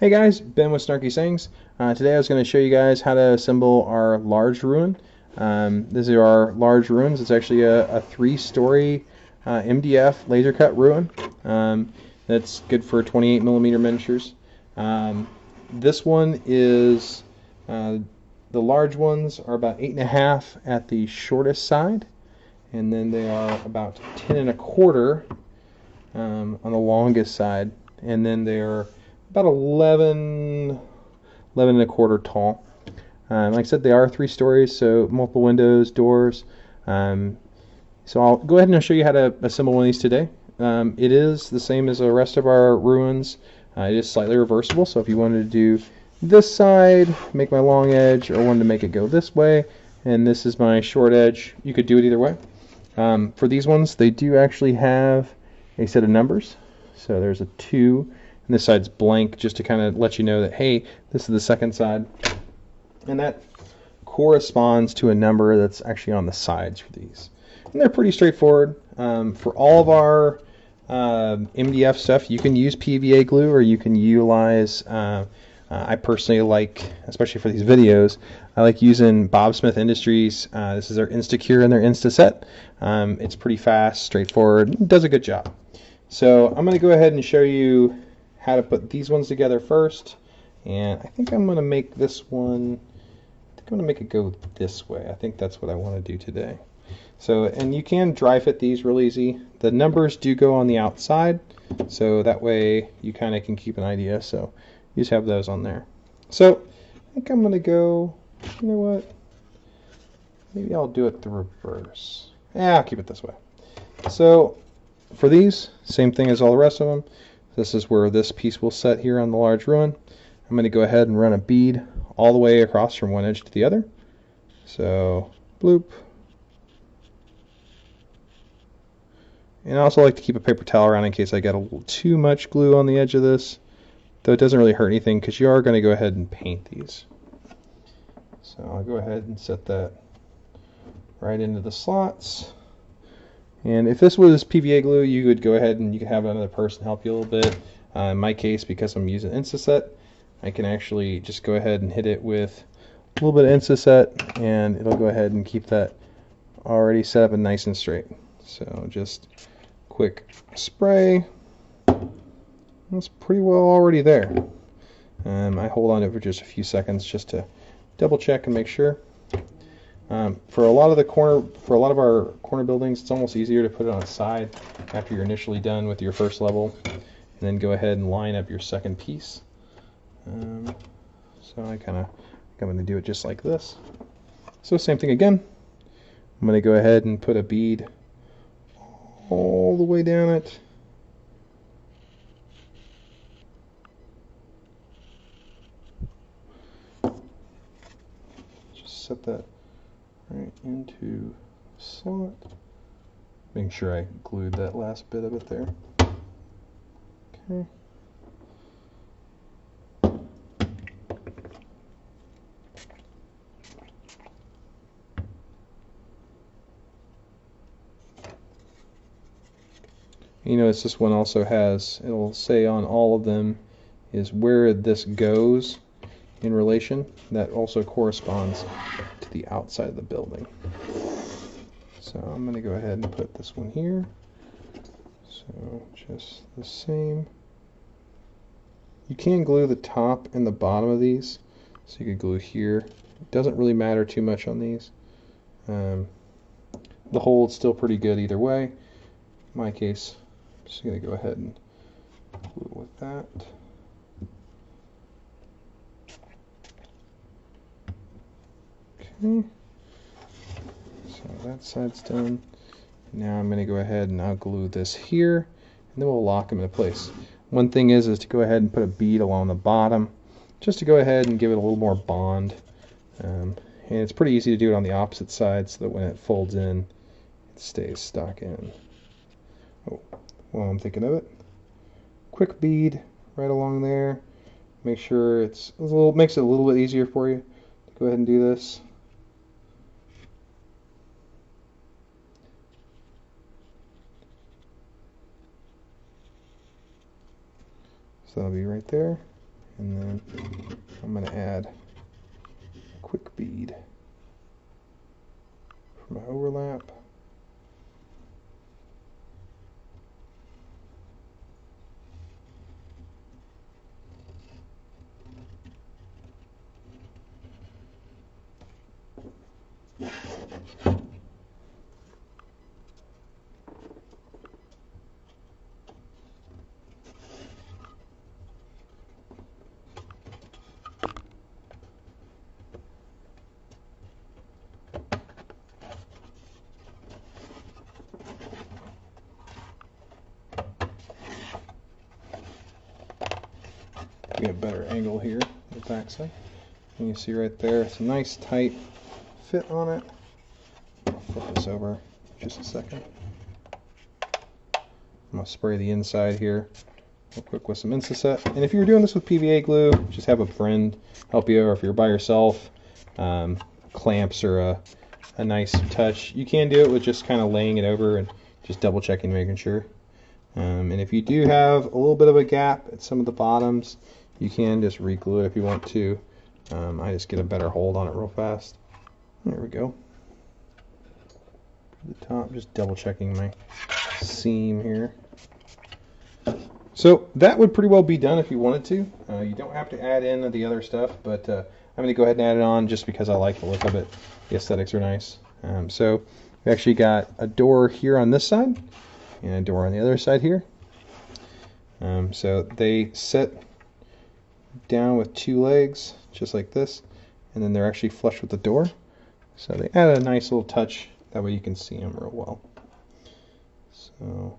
Hey guys, Ben with Snarky Sayings. Today I was going to show you guys how to assemble our large ruin. These are our large ruins. It's actually a three-story MDF laser cut ruin. That's good for 28 millimeter miniatures. This one is the large ones are about 8.5 at the shortest side, and then they are about 10 1/4 on the longest side, and then they're about 11 1/4 tall. Like I said, they are 3 stories, so multiple windows, doors. So I'll go ahead and show you how to assemble one of these today. It is the same as the rest of our ruins. It is slightly reversible, so if you wanted to do this side, make my long edge, or wanted to make it go this way, and this is my short edge, you could do it either way. For these ones, they do actually have a set of numbers. So there's a 2, and this side's blank, just to kind of let you know that, hey, this is the second side. And that corresponds to a number that's actually on the sides for these. And they're pretty straightforward. For all of our MDF stuff, you can use PVA glue, or you can utilize, I personally like, especially for these videos, I like using Bob Smith Industries. This is their Instacure and their Instaset. It's pretty fast, straightforward, does a good job. So I'm going to go ahead and show you how to put these ones together first. And I think I'm going to make this one, I think I'm going to make it go this way. I think that's what I want to do today. So, and you can dry fit these real easy. The numbers do go on the outside, so that way you kind of can keep an idea. So you just have those on there. So I think I'm going to go, you know what, maybe I'll do it the reverse. Yeah, I'll keep it this way. So for these, same thing as all the rest of them. This is where this piece will set here on the large ruin. I'm going to go ahead and run a bead all the way across from one edge to the other. So, bloop. And I also like to keep a paper towel around in case I get a little too much glue on the edge of this. Though it doesn't really hurt anything because you are going to go ahead and paint these. So I'll go ahead and set that right into the slots. And if this was PVA glue, you would go ahead and you could have another person help you a little bit. In my case, because I'm using Instaset, I can actually just go ahead and hit it with a little bit of Instaset, and it'll go ahead and keep that already set up and nice and straight. So just quick spray. That's pretty well already there. I hold on to it for just a few seconds just to double check and make sure. For a lot of our corner buildings, it's almost easier to put it on its side after you're initially done with your first level, and then go ahead and line up your second piece. So I'm going to do it just like this. So same thing again. I'm going to go ahead and put a bead all the way down it. Just set that right into the slot. Making sure I glued that last bit of it there. Okay. You notice this one also has, it'll say on all of them is where this goes in relation. That also corresponds to the outside of the building. So I'm going to go ahead and put this one here. So just the same. You can glue the top and the bottom of these. So you could glue here. It doesn't really matter too much on these. The hold's still pretty good either way. In my case, I'm just going to go ahead and glue it with that. Okay. So that side's done. Now I'm going to go ahead and I'll glue this here, and then we'll lock them into place. One thing is to go ahead and put a bead along the bottom, just to go ahead and give it a little more bond. And it's pretty easy to do it on the opposite side so that when it folds in, it stays stuck in. Oh, while I'm thinking of it, quick bead right along there. Make sure makes it a little bit easier for you to go ahead and do this. So that'll be right there. And then I'm going to add a quick bead for my overlap. Get a better angle here on the back side. And you see right there, it's a nice tight fit on it. I'll flip this over just a second. I'm going to spray the inside here real quick with some Instaset. And if you're doing this with PVA glue, just have a friend help you, or if you're by yourself, clamps are a nice touch. You can do it with just kind of laying it over and just double checking, making sure. And if you do have a little bit of a gap at some of the bottoms, you can just re-glue it if you want to. I just get a better hold on it real fast. There we go. The top, just double checking my seam here. So that would pretty well be done if you wanted to. You don't have to add in the other stuff, but I'm going to go ahead and add it on just because I like the look of it. The aesthetics are nice. So we actually got a door here on this side and a door on the other side here. So they sit down with two legs just like this, and then they're actually flush with the door. So they add a nice little touch, that way you can see them real well. So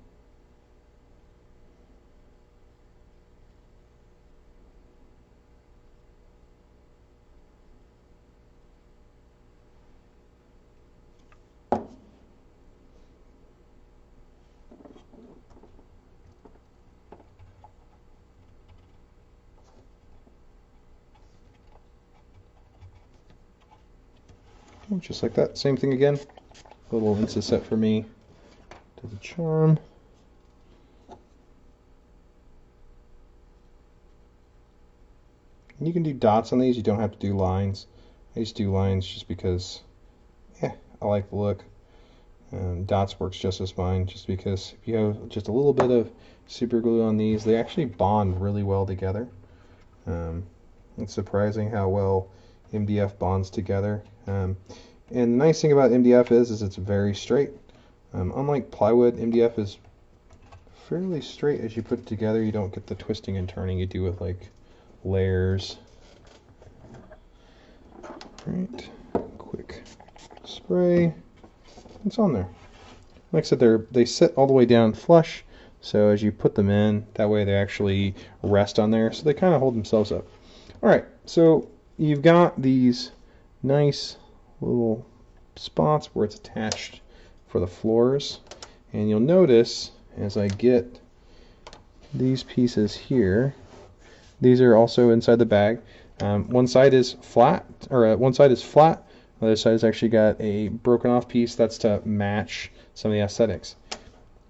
just like that, same thing again. A little Instaset for me to the charm. And you can do dots on these, you don't have to do lines. I just do lines just because, yeah, I like the look. Dots works just as fine, just because if you have just a little bit of super glue on these, they actually bond really well together. It's surprising how well MDF bonds together. And the nice thing about MDF is it's very straight. Unlike plywood, MDF is fairly straight as you put it together. You don't get the twisting and turning you do with like layers. Right, quick spray. It's on there. Like I said, they sit all the way down flush, so as you put them in, that way they actually rest on there, so they kind of hold themselves up. Alright, so you've got these nice little spots where it's attached for the floors, and you'll notice as I get these pieces here, these are also inside the bag. One side is flat, one side is flat. The other side has actually got a broken off piece. That's to match some of the aesthetics.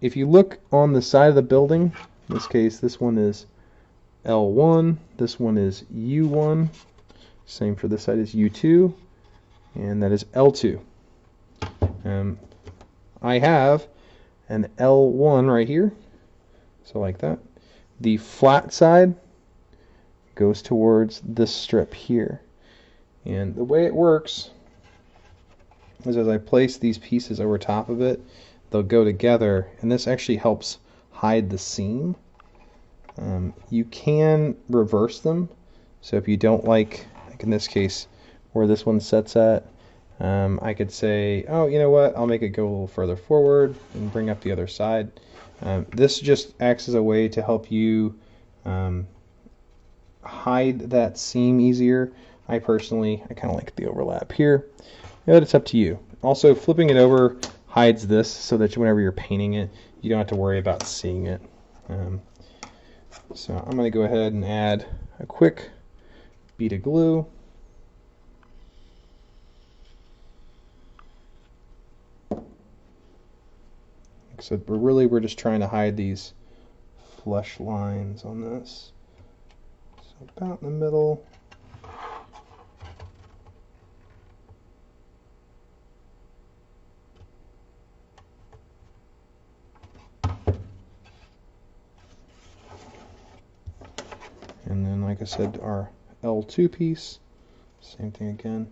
If you look on the side of the building, in this case, this one is L1, this one is U1, same for this side is U2, and that is L2. I have an L1 right here, so like that. The flat side goes towards this strip here, and the way it works is as I place these pieces over top of it, they'll go together, and this actually helps hide the seam. You can reverse them, so if you don't like in this case where this one sets at, I could say, oh, you know what, I'll make it go a little further forward and bring up the other side. This just acts as a way to help you hide that seam easier. I kind of like the overlap here, but it's up to you. Also, flipping it over hides this so that whenever you're painting it, you don't have to worry about seeing it. So I'm going to go ahead and add a quick bead of glue. Like I said, we're just trying to hide these flush lines on this. So about in the middle. And then, like I said, our L2 piece, same thing again.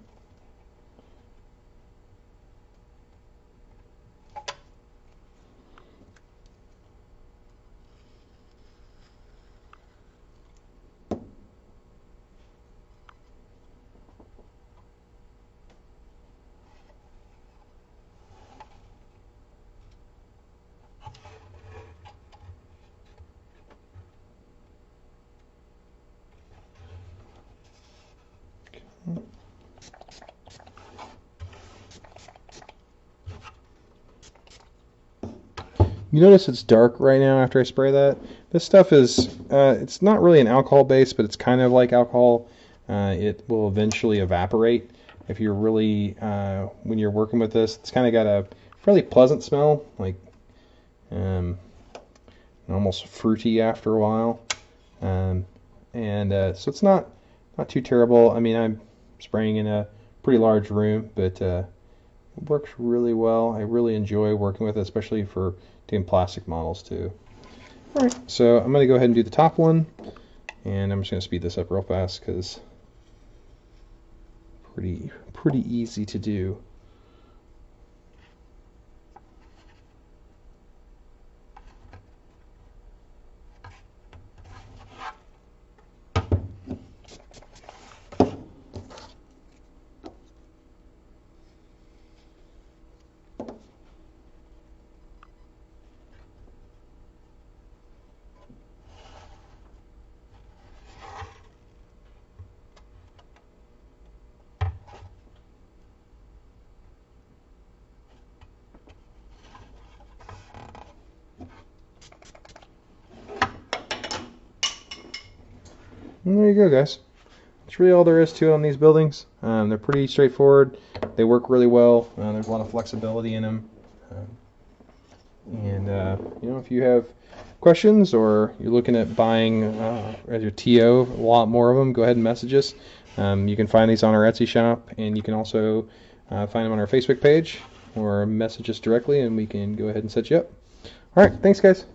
You notice it's dark right now after I spray that. This stuff is, it's not really an alcohol base, but it's kind of like alcohol. It will eventually evaporate if you're really, when you're working with this. It's kind of got a fairly pleasant smell, like almost fruity after a while. So it's not too terrible. I mean, I'm spraying in a pretty large room, but it works really well. I really enjoy working with it, especially for doing plastic models too. Alright, so I'm going to go ahead and do the top one, and I'm just going to speed this up real fast because pretty easy to do. And there you go, guys. That's really all there is to it on these buildings. They're pretty straightforward. They work really well. There's a lot of flexibility in them. You know, if you have questions or you're looking at buying as your TO, a lot more of them, go ahead and message us. You can find these on our Etsy shop, and you can also find them on our Facebook page or message us directly, and we can go ahead and set you up. All right, thanks, guys.